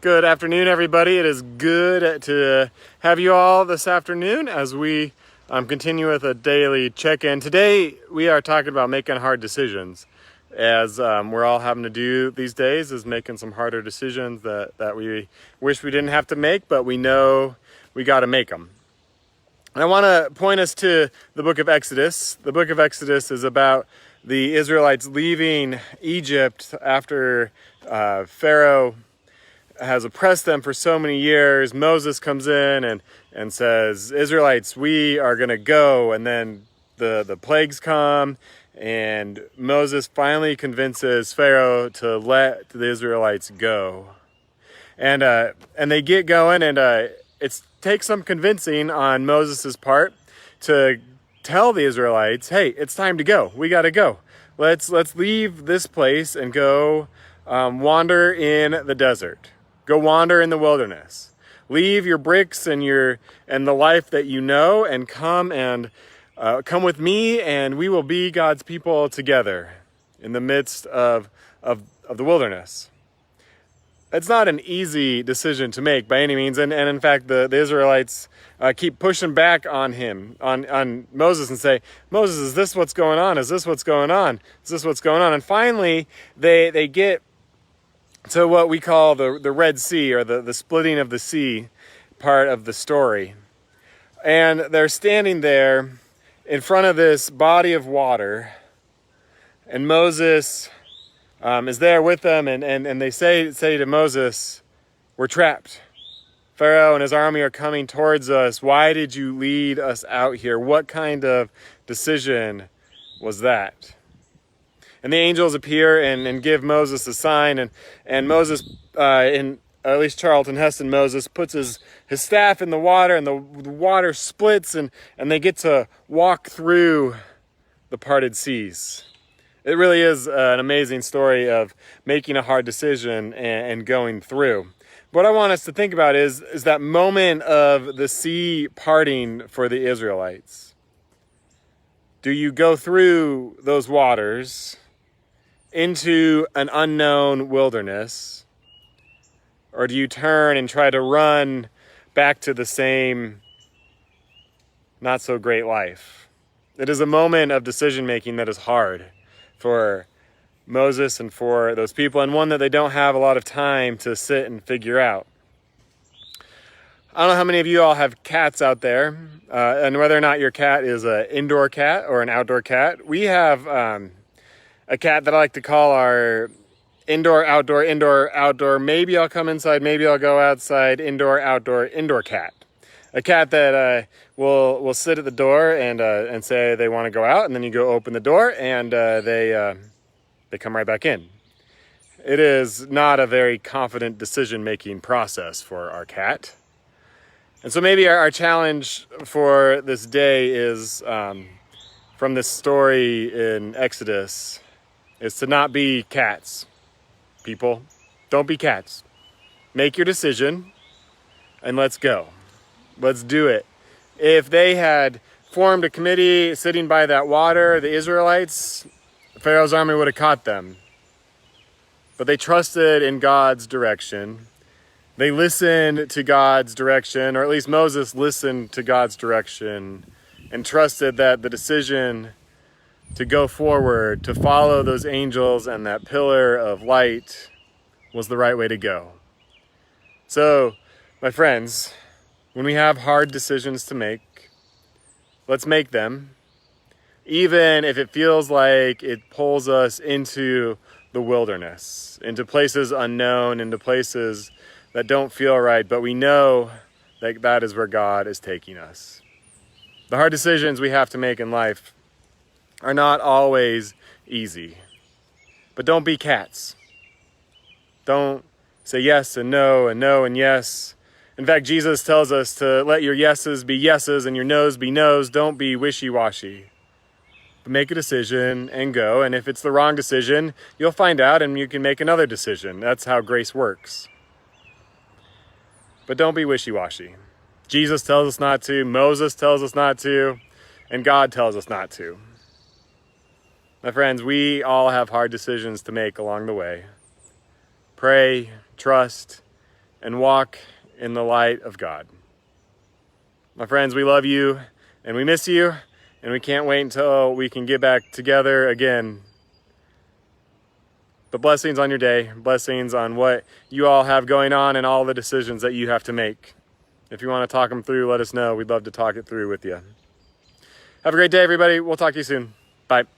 Good afternoon, everybody. It is good to have you all this afternoon as we continue with a daily check-in. Today, we are talking about making hard decisions, as we're all having to do these days, is making some harder decisions that we wish we didn't have to make, but we know we got to make them. And I want to point us to the book of Exodus. The book of Exodus is about the Israelites leaving Egypt after Pharaoh has oppressed them for so many years. Moses comes in and says, Israelites, we are going to go. And then the plagues come, and Moses finally convinces Pharaoh to let the Israelites go. And they get going, and it takes some convincing on Moses' part to tell the Israelites, hey, it's time to go. We got to go. Let's leave this place and go wander in the desert. Go wander in the wilderness. Leave your bricks and the life that you know, and come with me, and we will be God's people together in the midst of the wilderness. It's not an easy decision to make by any means, and in fact, the Israelites keep pushing back on Moses and say, Moses, is this what's going on? Is this what's going on? Is this what's going on? And finally, they get to what we call the Red Sea, or the splitting of the sea part of the story. And they're standing there in front of this body of water, and Moses is there with them, and they say to Moses, we're trapped. Pharaoh and his army are coming towards us. Why did you lead us out here? What kind of decision was that? And the angels appear and give Moses a sign, and Moses, at least Charlton Heston Moses, puts his staff in the water, and the water splits, and they get to walk through the parted seas. It really is an amazing story of making a hard decision and going through. What I want us to think about is that moment of the sea parting for the Israelites. Do you go through those waters into an unknown wilderness, or do you turn and try to run back to the same not so great life? It is a moment of decision making that is hard for Moses and for those people, and one that they don't have a lot of time to sit and figure out. I don't know how many of you all have cats out there, and whether or not your cat is an indoor cat or an outdoor cat. We have a cat that I like to call our indoor, outdoor, maybe I'll come inside, maybe I'll go outside, indoor cat. A cat that will sit at the door and say they want to go out, and then you go open the door, and they come right back in. It is not a very confident decision-making process for our cat. And so maybe our challenge for this day is, from this story in Exodus, is to not be cats. People, don't be cats. Make your decision, and let's go. Let's do it. If they had formed a committee sitting by that water, the Israelites, Pharaoh's army would have caught them. But they trusted in God's direction. They listened to God's direction, or at least Moses listened to God's direction, and trusted that the decision to go forward, to follow those angels and that pillar of light, was the right way to go. So, my friends, when we have hard decisions to make, let's make them, even if it feels like it pulls us into the wilderness, into places unknown, into places that don't feel right, but we know that that is where God is taking us. The hard decisions we have to make in life are not always easy. But don't be cats. Don't say yes and no and yes. In fact, Jesus tells us to let your yeses be yeses and your noes be noes. Don't be wishy-washy. But make a decision and go. And if it's the wrong decision, you'll find out and you can make another decision. That's how grace works. But don't be wishy-washy. Jesus tells us not to. Moses tells us not to. And God tells us not to. My friends, we all have hard decisions to make along the way. Pray, trust, and walk in the light of God. My friends, we love you and we miss you, and we can't wait until we can get back together again. But blessings on your day, blessings on what you all have going on and all the decisions that you have to make. If you want to talk them through, let us know. We'd love to talk it through with you. Have a great day, everybody. We'll talk to you soon. Bye.